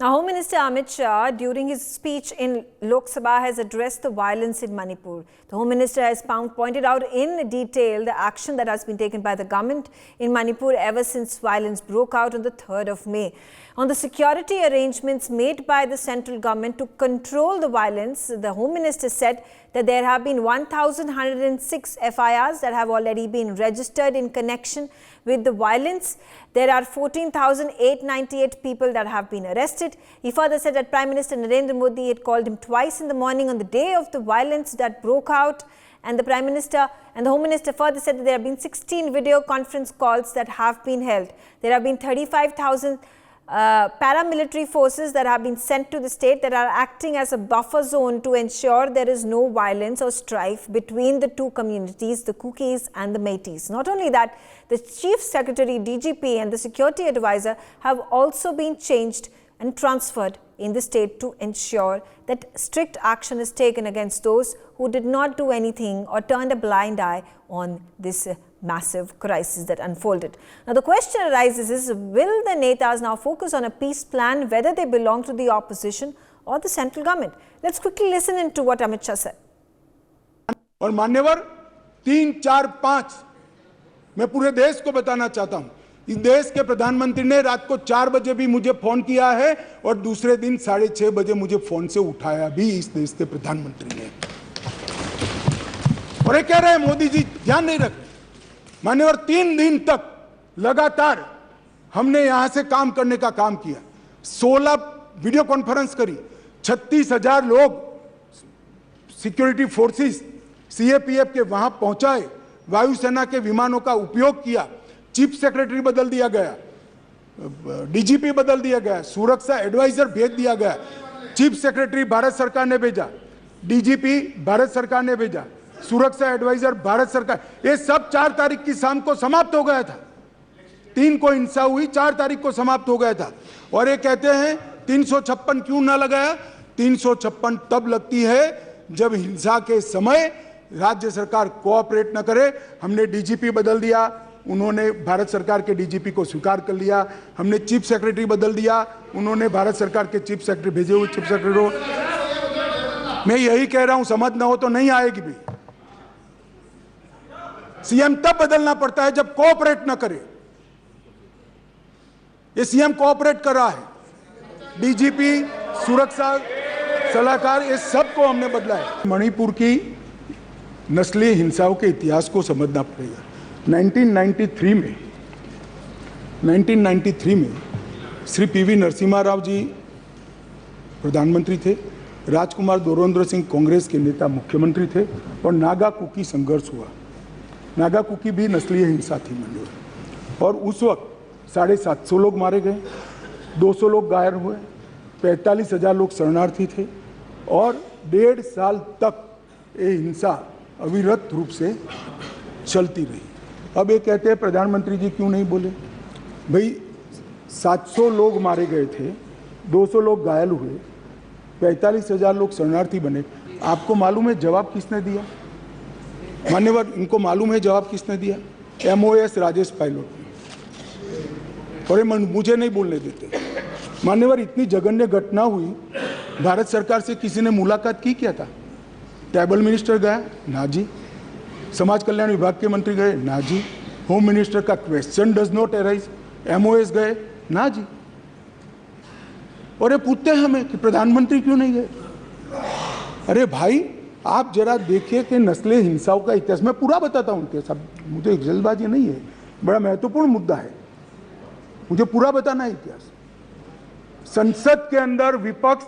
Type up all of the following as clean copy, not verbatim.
Now, Home Minister Amit Shah, during his speech in Lok Sabha, has addressed the violence in Manipur. The Home Minister has pointed out in detail the action that has been taken by the government in Manipur ever since violence broke out on the 3rd of May. On the security arrangements made by the central government to control the violence, the Home Minister said that there have been 1,106 FIRs that have already been registered in connection with the violence. There are 14,898 people that have been arrested. He further said that Prime Minister Narendra Modi had called him twice in the morning on the day of the violence that broke out. And the Prime Minister and the Home Minister further said that there have been 16 video conference calls that have been held. There have been 35,000 paramilitary forces that have been sent to the state that are acting as a buffer zone to ensure there is no violence or strife between the two communities, the Kukis and the Métis. Not only that, the Chief Secretary, DGP and the Security Advisor have also been changed and transferred in the state to ensure that strict action is taken against those who did not do anything or turned a blind eye on this massive crisis that unfolded. Now, the question arises is, will the Netas now focus on a peace plan, whether they belong to the opposition or the central government? Let's quickly listen into what Amit Shah said. और मान्यवर 3, 4, 5 मैं पूरे देश को बताना चाहता हूं, इस देश के प्रधानमंत्री ने रात को 4 बजे भी मुझे फोन किया है और दूसरे दिन 6:30 बजे मुझे फोन से उठाया भी इस देश के प्रधानमंत्री ने। और ये कह रहे हैं मोदी जी ध्यान नहीं रख। मान्यवर 3 दिन तक लगातार हमने यहां से काम करने का काम किया, 16 वीडियो कॉन्फ्रेंस करी, 36,000 लोग सिक्योरिटी फोर्सेस CAPF के वहां पहुंचाए, वायुसेना के विमानों का उपयोग किया, चीफ सेक्रेटरी बदल दिया गया, DGP बदल दिया गया, सुरक्षा एडवाइजर भेज दिया गया, चीफ सेक्रेटरी भारत सरकार ने भेजा, DGP भारत सरकार ने भेजा, सुरक्षा एडवाइजर भारत सरकार, ये सब 4 तारीख की शाम को समाप्त हो गया था। 3 को हिंसा हुई, 4 तारीख को समाप्त हो गया था। और ये कहते हैं 356 क्यों ना लगाया? 356 तब लगती है जब हिंसा के समय राज्य सरकार कोऑपरेट न करे। हमने DGP बदल दिया, उन्होंने भारत सरकार के DGP को स्वीकार कर लिया, हमने चीफ सेक्रेटरी बदल दिया, उन्होंने भारत सरकार के चीफ सेक्रेटरी भेजे हुए चीफ सेक्रेटरी को। मैं यही कह रहा हूं, समझ ना हो तो नहीं आएगी भी। सीएम तब बदलना पड़ता है जब कोऑपरेट न करे। ये सीएम कोऑपरेट कर रहा है, DGP, सुरक्षा सलाहकार, ये सबको हमने बदला है। मणिपुर की नस्लीय हिंसाओं के इतिहास को समझना पड़ेगा। 1993 में श्री PV नरसिम्हा राव जी प्रधानमंत्री थे, राजकुमार दोरोन्द्र सिंह कांग्रेस के नेता मुख्यमंत्री थे और नागा कुकी संघर्ष हुआ। नागा कुकी भी नस्लीय हिंसा थी मंडोर, और उस वक्त 750 लोग मारे गए, 200 लोग घायल हुए, 45,000 लोग शरणार्थी थे और 1.5 साल तक ये हिंसा अविरत रूप से चलती रही। अब ये कहते हैं प्रधानमंत्री जी क्यों नहीं बोले? भाई 700 लोग मारे गए थे, 200 लोग घायल हुए, 45,000 लोग शरणार्थी बने। आपको मालूम है जवाब किसने दिया? मान्यवर, इनको मालूम है जवाब किसने दिया? MOS राजेश पायलट ने। और ये मुझे नहीं बोलने देते। मान्यवर, इतनी जघन्य घटना हुई, भारत सरकार से किसी ने मुलाकात की क्या था? ट्राइबल मिनिस्टर गया? ना जी। समाज कल्याण विभाग के मंत्री गए? ना जी। होम मिनिस्टर का question does not arise. MOS गए? ना जी। और ये पूछते हैं हमें कि प्रधानमंत्री क्यों नहीं गए? अरे भाई, आप जरा देखिए कि नस्लीय हिंसाओं का इतिहास, मैं पूरा बताता हूँ इतिहास, मुझे जल्दबाजी नहीं है, बड़ा महत्वपूर्ण मुद्दा है, मुझे पूरा बताना है इतिहास। संसद के अंदर विपक्ष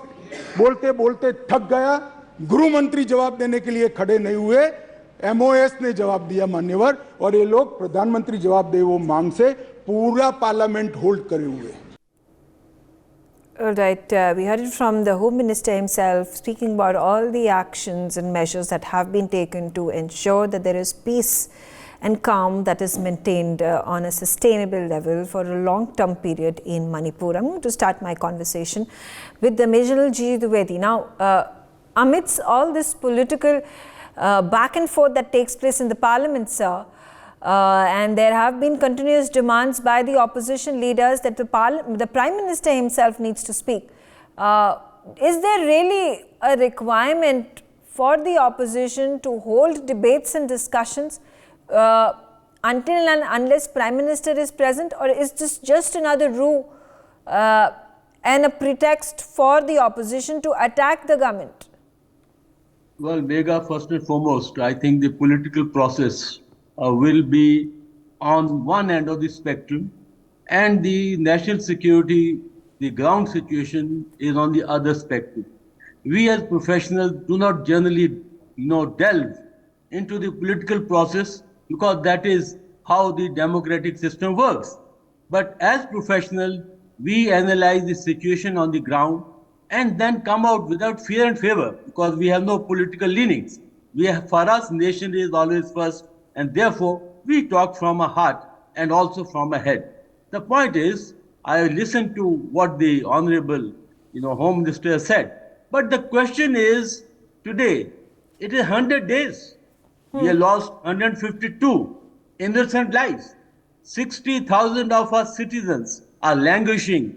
बोलते बोलते थक गया, गृह मंत्री जवाब देने के लिए खड़े नहीं हुए, MOS ने जवाब दिया मान्यवर, और ये लोग प्रधानमंत्री जवाब दे वो मांग से पूरा पार्लियामेंट होल्ड करे हुए। All right, we heard it from the Home Minister himself, speaking about all the actions and measures that have been taken to ensure that there is peace and calm that is maintained on a sustainable level for a long-term period in Manipur. I'm going to start my conversation with the Major G. Dwivedi. Now, amidst all this political back and forth that takes place in the Parliament, sir, and there have been continuous demands by the opposition leaders that the Prime Minister himself needs to speak. Is there really a requirement for the opposition to hold debates and discussions until and unless Prime Minister is present, or is this just another ruse and a pretext for the opposition to attack the government? Well, Megha, first and foremost, I think the political process will be on one end of the spectrum, and the national security, the ground situation is on the other spectrum. We as professionals do not generally, delve into the political process because that is how the democratic system works. But as professionals, we analyze the situation on the ground and then come out without fear and favor because we have no political leanings. For us, nation is always first, and therefore we talk from a heart and also from a head. The point is, I listened to what the Honorable Home Minister said, but the question is, today, it is 100 days. We have lost 152 innocent lives. 60,000 of our citizens are languishing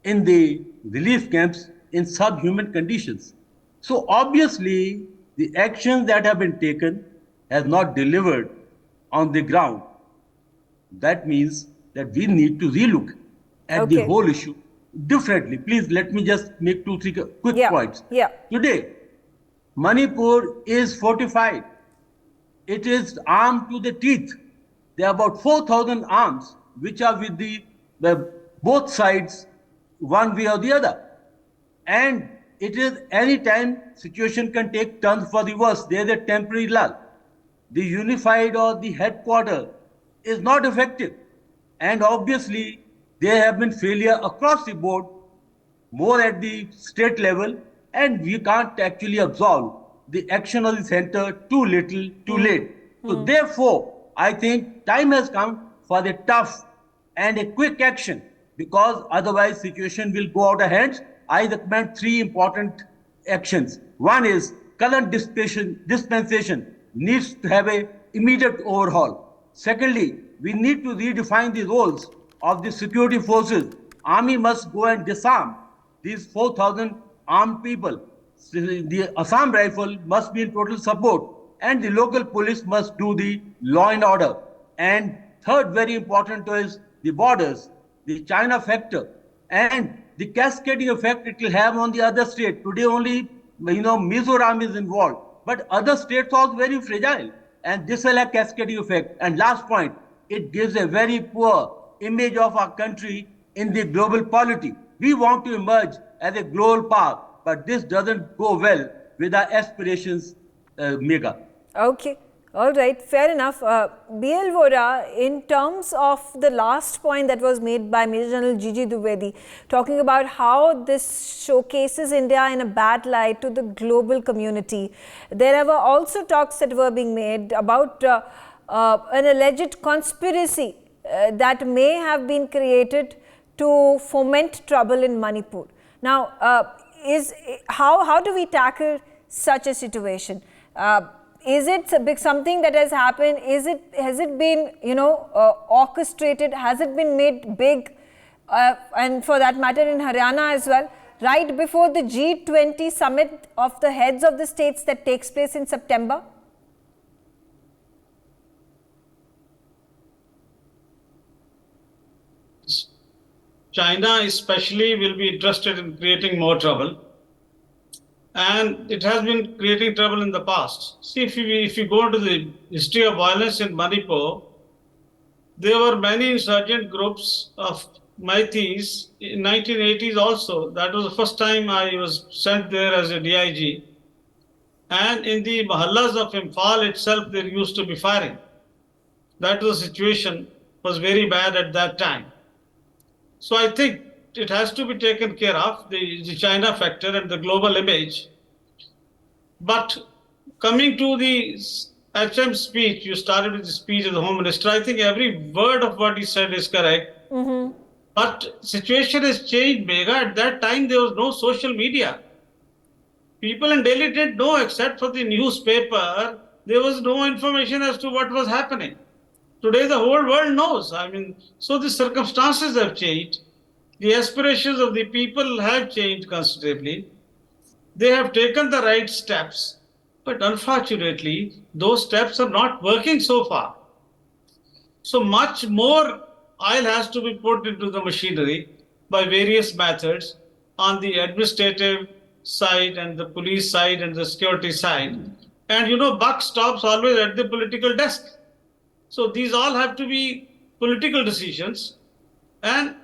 in the relief camps in subhuman conditions. So obviously, the actions that have been taken has not delivered on the ground. That means that we need to relook at the whole issue differently. Please let me just make 2-3 quick points. Today, Manipur is fortified. It is armed to the teeth. There are about 4,000 arms which are with the both sides, one way or the other. And it is any time situation can take turns for the worse. There is a temporary lull. The unified or the headquarter is not effective. And obviously, there have been failure across the board, more at the state level, and we can't actually absolve the action of the center too little, too late. So therefore, I think time has come for the tough and a quick action, because otherwise situation will go out of hands. I recommend 3 important actions. One is current dispensation needs to have an immediate overhaul. Secondly, we need to redefine the roles of the security forces. Army must go and disarm these 4,000 armed people. The Assam Rifle must be in total support, and the local police must do the law and order. And third, very important is the borders, the China factor, and the cascading effect it will have on the other state. Today only, Mizoram is involved, but other states are very fragile, and this will have cascading effect. And last point, it gives a very poor image of our country in the global polity. We want to emerge as a global power, but this doesn't go well with our aspirations, Megha. Okay. All right, fair enough. B.L. Vora, in terms of the last point that was made by Major General Gigi Dwivedi, talking about how this showcases India in a bad light to the global community, there were also talks that were being made about an alleged conspiracy that may have been created to foment trouble in Manipur. Now, how do we tackle such a situation? Is it something that has happened? Has it been orchestrated? Has it been made big? And for that matter, in Haryana as well, right before the G20 summit of the heads of the states that takes place in September? China especially will be interested in creating more trouble. And it has been creating trouble in the past. See, if you go into the history of violence in Manipur, there were many insurgent groups of Meiteis in 1980s also. That was the first time I was sent there as a DIG. And in the mahallas of Imphal itself, there used to be firing. That was the situation, was very bad at that time. So I think it has to be taken care of, the China factor and the global image. But coming to the HM speech, you started with the speech of the Home Minister. I think every word of what he said is correct. But situation has changed, Megha. At that time, there was no social media. People in Delhi didn't know, except for the newspaper. There was no information as to what was happening. Today, the whole world knows. I mean, so the circumstances have changed. the aspirations of the people have changed considerably. They have taken the right steps, but unfortunately, those steps are not working so far. So much more oil has to be put into the machinery by various methods on the administrative side and the police side and the security side. And buck stops always at the political desk. So these all have to be political decisions. And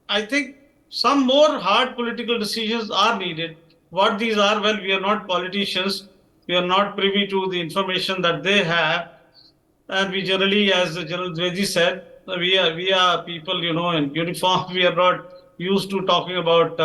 I think some more hard political decisions are needed. What these are, well, we are not politicians. We are not privy to the information that they have. And we generally, as General Dwivedi said, we are people, in uniform. We are not used to talking about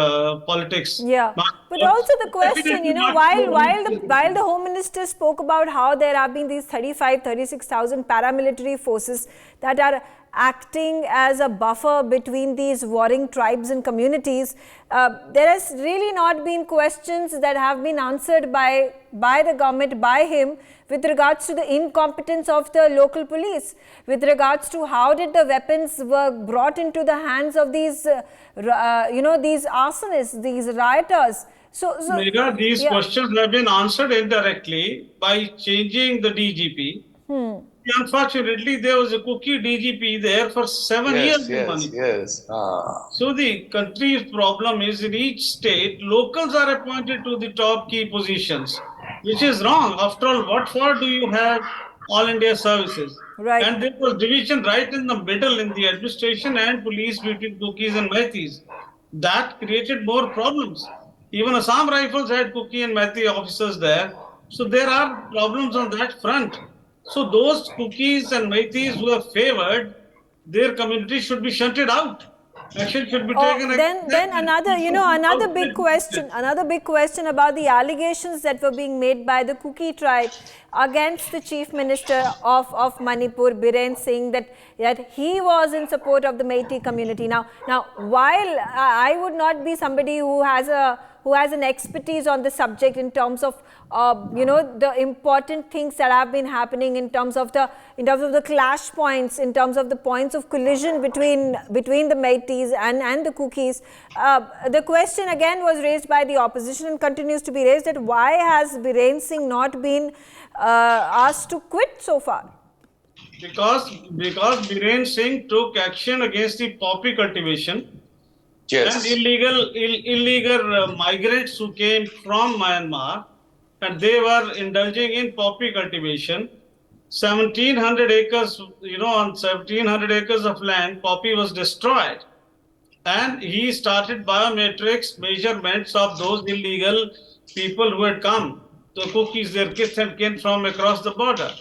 politics. Yeah, but also the question, while the Home Minister spoke about how there have been these 36,000 paramilitary forces that are acting as a buffer between these warring tribes and communities, there has really not been questions that have been answered by the government, by him, with regards to the incompetence of the local police, with regards to how did the weapons were brought into the hands of these, these arsonists, these rioters. So Megha, these questions have been answered indirectly by changing the DGP. Unfortunately, there was a cookie DGP there for 7 years in Manipur. Yes. So the country's problem is in each state, locals are appointed to the top key positions, which is wrong. After all, what for do you have All India services? Right. And there was division right in the middle in the administration and police between cookies and Maithis. That created more problems. Even Assam Rifles had cookie and Maithi officers there. So there are problems on that front. So those cookies and Maithis who are favored, their community should be shunted out. Action should be taken. Then another big question about the allegations that were being made by the Kuki tribe against the Chief Minister of Manipur, Biren Singh, that he was in support of the Meitei community. Now, while I would not be somebody who has an expertise on the subject in terms of the important things that have been happening in terms of the clash points, in terms of the points of collision between the Meiteis and the Kukis. The question again was raised by the opposition and continues to be raised, that why has Biren Singh not been asked to quit so far? Because Biren Singh took action against the poppy cultivation. Yes. And illegal migrants who came from Myanmar, and they were indulging in poppy cultivation. 1,700 acres, on 1,700 acres of land, poppy was destroyed. And he started biometrics measurements of those illegal people who had come, the cookies, their kith and kin from across the border.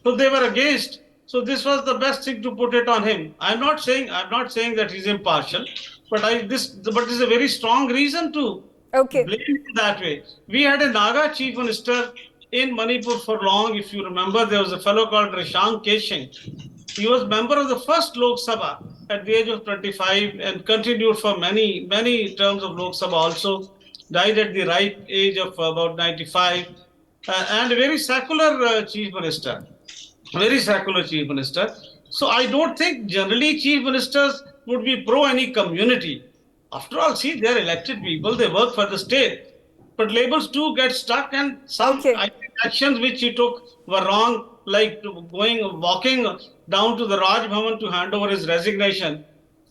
So they were against. So this was the best thing to put it on him. I'm not saying that he's impartial, but this is a very strong reason to blame him that way. We had a Naga chief minister in Manipur for long. If you remember, there was a fellow called Rishang Keshing. He was member of the first Lok Sabha at the age of 25 and continued for many, many terms of Lok Sabha also. Died at the ripe age of about 95. And a very secular chief minister. Very secular chief minister. So I don't think generally chief ministers would be pro any community. After all, see, they're elected people, they work for the state. But labels too get stuck, and some actions which he took were wrong, like walking down to the Raj Bhavan to hand over his resignation,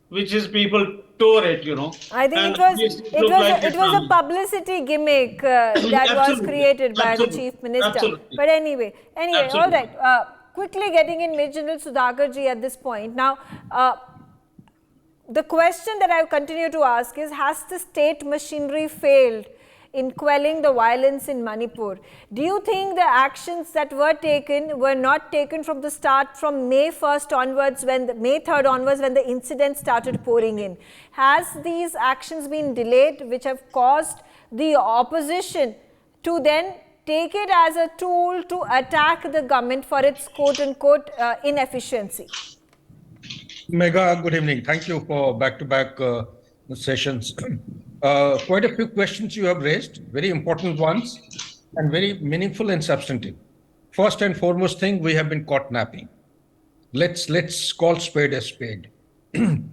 which his people tore it, I think it was a publicity gimmick that was created by the chief minister. Absolutely. But anyway, all right. Quickly getting in Major General Sudhakarji at this point. Now, the question that I continue to ask is, has the state machinery failed in quelling the violence in Manipur? Do you think the actions that were taken were not taken from the start, from May 1st onwards, May 3rd onwards, when the incidents started pouring in? Has these actions been delayed, which have caused the opposition to then take it as a tool to attack the government for its quote-unquote inefficiency? Megha, good evening. Thank you for back-to-back sessions. Quite a few questions you have raised, very important ones, and very meaningful and substantive. First and foremost thing, we have been caught napping. Let's call spade a spade.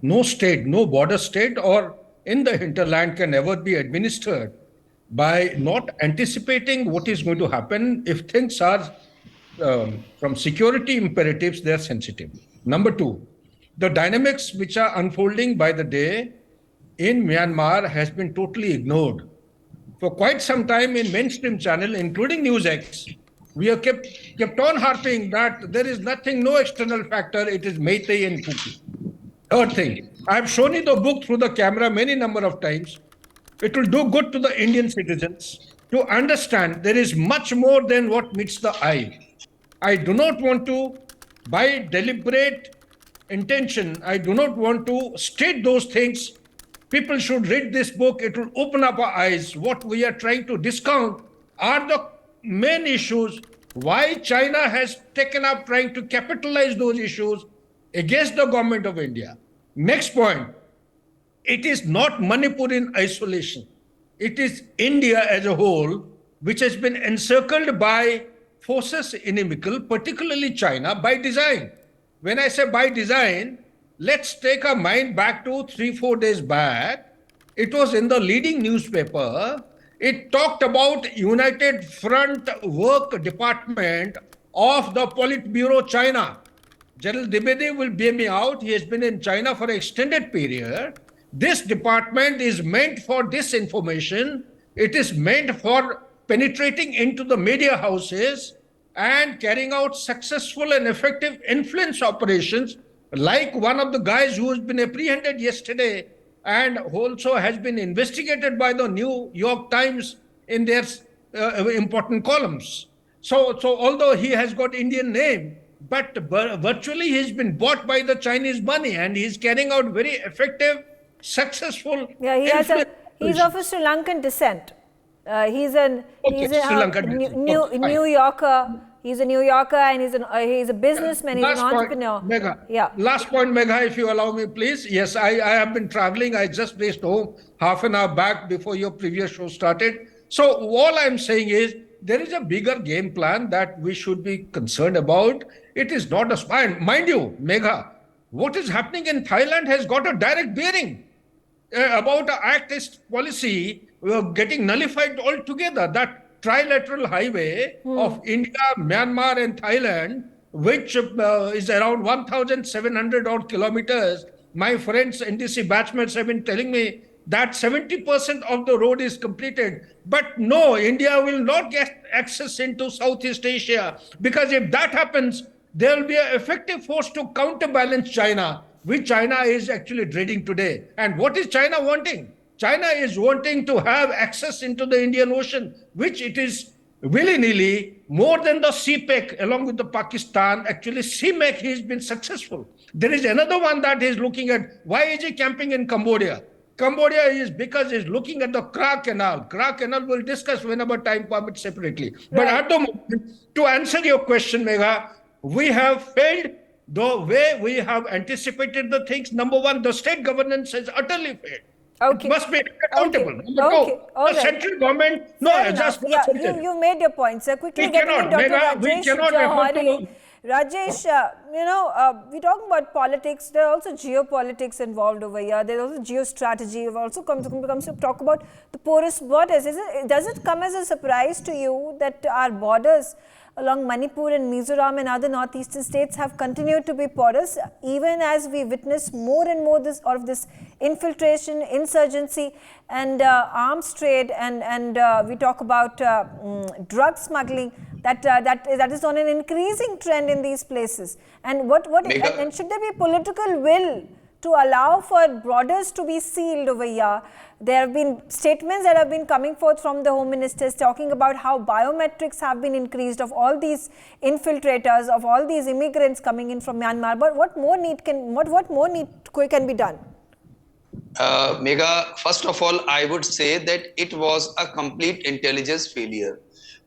No state, no border state or in the hinterland can never be administered by not anticipating what is going to happen if things are from security imperatives, they are sensitive. Number two, the dynamics which are unfolding by the day in Myanmar has been totally ignored. For quite some time in mainstream channel, including NewsX, we have kept on harping that there is nothing, no external factor, it is Meitei and Kuki. Third thing, I have shown you the book through the camera many number of times. It will do good to the Indian citizens to understand there is much more than what meets the eye. I do not want to, by deliberate intention, I do not want to state those things. People should read this book. It will open up our eyes. What we are trying to discount are the main issues, why China has taken up trying to capitalize those issues against the government of India. Next point, it is not Manipur in isolation. It is India as a whole, which has been encircled by forces inimical, particularly China, by design. When I say by design, let's take our mind back to 3-4 days back. It was in the leading newspaper. It talked about United Front Work Department of the Politburo China. General Dibede will bear me out. He has been in China for an extended period. This department is meant for disinformation. It is meant for penetrating into the media houses and carrying out successful and effective influence operations, like one of the guys who has been apprehended yesterday and also has been investigated by the New York Times in their important columns. So although he has got Indian name, but virtually he's been bought by the Chinese money, and he's carrying out very effective, successful. Yeah, he's of a Sri Lankan descent. He's a New Yorker. He's a New Yorker, and he's a businessman. He's an entrepreneur. Megha. Yeah. Last point, Megha, if you allow me, please. Yes, I have been traveling. I just reached home half an hour back before your previous show started. So all I'm saying is there is a bigger game plan that we should be concerned about. It is not a spine. Mind you, Megha, what is happening in Thailand has got a direct bearing about an Act East policy getting nullified altogether. That trilateral highway of India, Myanmar and Thailand, which is around 1,700 odd kilometers. My friends, NDC batchmates have been telling me that 70% of the road is completed. But no, India will not get access into Southeast Asia, because if that happens, there will be an effective force to counterbalance China, which China is actually dreading today. And what is China wanting? China is wanting to have access into the Indian Ocean, which it is willy-nilly, more than the CPEC, along with the Pakistan. Actually, CMEC, he's been successful. There is another one that he's looking at. Why is he camping in Cambodia? Cambodia is because he's looking at the Kra Canal. Kra Canal we'll discuss whenever time permits separately. Right. But at the moment, to answer your question, Megha, we have failed the way we have anticipated the things. Number one, the state governance has utterly failed. Okay. It must be accountable. Okay. Number two, All the right. central government, you made your point, sir. Quickly get in, Dr. Rajesh. Rajesh, we're talking about politics. There are also geopolitics involved over here. There's also geostrategy. We've also come to talk about the porous borders. Does it come as a surprise to you that our borders along Manipur and Mizoram and other northeastern states have continued to be porous, even as we witness more and more of this infiltration, insurgency, and arms trade, and we talk about drug smuggling that is on an increasing trend in these places. And and should there be political will to allow for borders to be sealed over here? There have been statements that have been coming forth from the Home Ministers talking about how biometrics have been increased of all these infiltrators, of all these immigrants coming in from Myanmar. But what more can be done? Megha, first of all, I would say that it was a complete intelligence failure,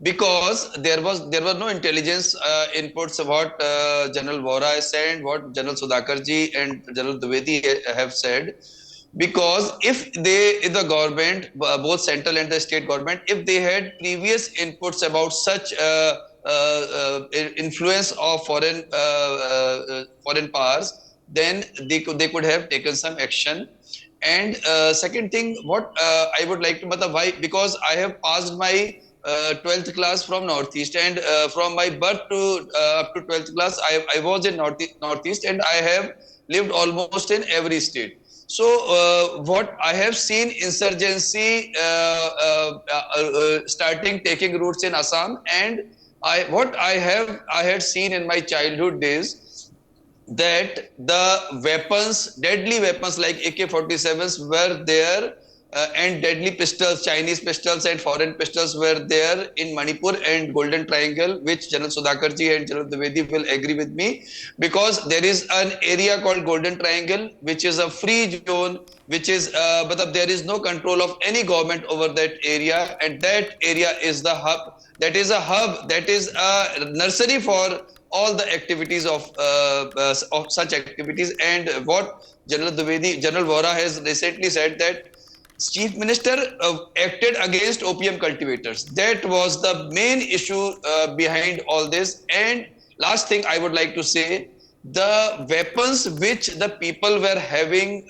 because there were no intelligence inputs of what General Vora has said, what General Sudhakarji and General Dwivedi have said. Because if the government, both central and the state government, if they had previous inputs about such influence of foreign powers, then they could have taken some action. And second thing, what I would like to, why? Because I have passed my 12th class from Northeast, and from my birth to up to 12th class, I was in Northeast, and I have lived almost in every state. So what I have seen insurgency starting taking roots in Assam, and I had seen in my childhood days that the weapons, deadly weapons like AK-47s were there, and deadly pistols, Chinese pistols and foreign pistols were there in Manipur and Golden Triangle, which General Sudhakarji and General Dwivedi will agree with me, because there is an area called Golden Triangle, which is a free zone, which is, but there is no control of any government over that area, and that area is the hub. That is a hub, that is a nursery for all the activities of such activities. And what General Dwivedi, General Vora has recently said that Chief Minister acted against opium cultivators. That was the main issue behind all this. And last thing I would like to say, the weapons which the people were having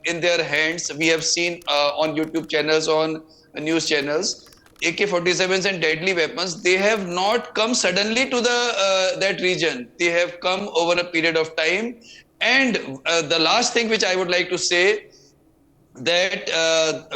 in their hands, we have seen on YouTube channels, on news channels, AK-47s and deadly weapons, they have not come suddenly to the that region. They have come over a period of time. And the last thing which I would like to say, that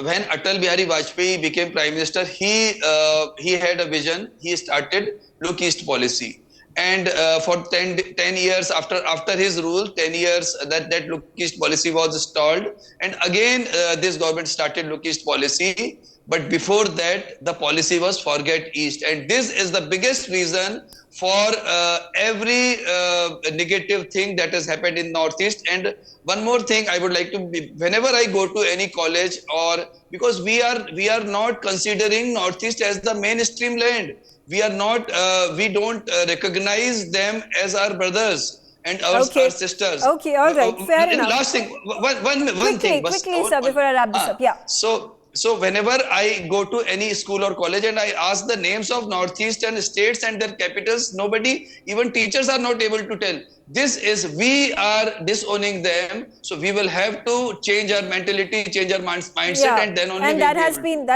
when Atal Bihari Vajpayee became Prime Minister, he had a vision. He started Look East policy. And for 10 years after his rule, 10 years that Look East policy was stalled. And again, this government started Look East policy. But before that, the policy was Forget East. And this is the biggest reason for every negative thing that has happened in Northeast. And one more thing I would like to, whenever I go to any college, or because we are not considering Northeast as the mainstream land. We are not, we don't recognize them as our brothers and our sisters. Okay, all right, fair enough. Last thing, one thing. Quickly, sir, before I wrap this up. Yeah. So whenever I go to any school or college and I ask the names of Northeastern states and their capitals, nobody, even teachers are not able to tell. This is, we are disowning them. So we will have to change our mentality, change our mindset, and then only. And that's been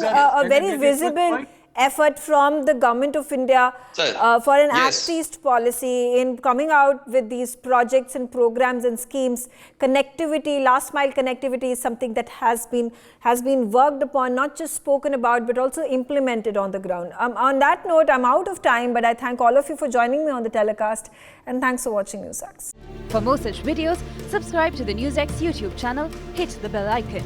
a very visible effort from the Government of India for an Act East policy in coming out with these projects and programs and schemes. Connectivity, last mile connectivity is something that has been worked upon, not just spoken about, but also implemented on the ground. On that note, I'm out of time, but I thank all of you for joining me on the telecast, and thanks for watching NewsX. For more such videos, subscribe to the NewsX YouTube channel, hit the bell icon.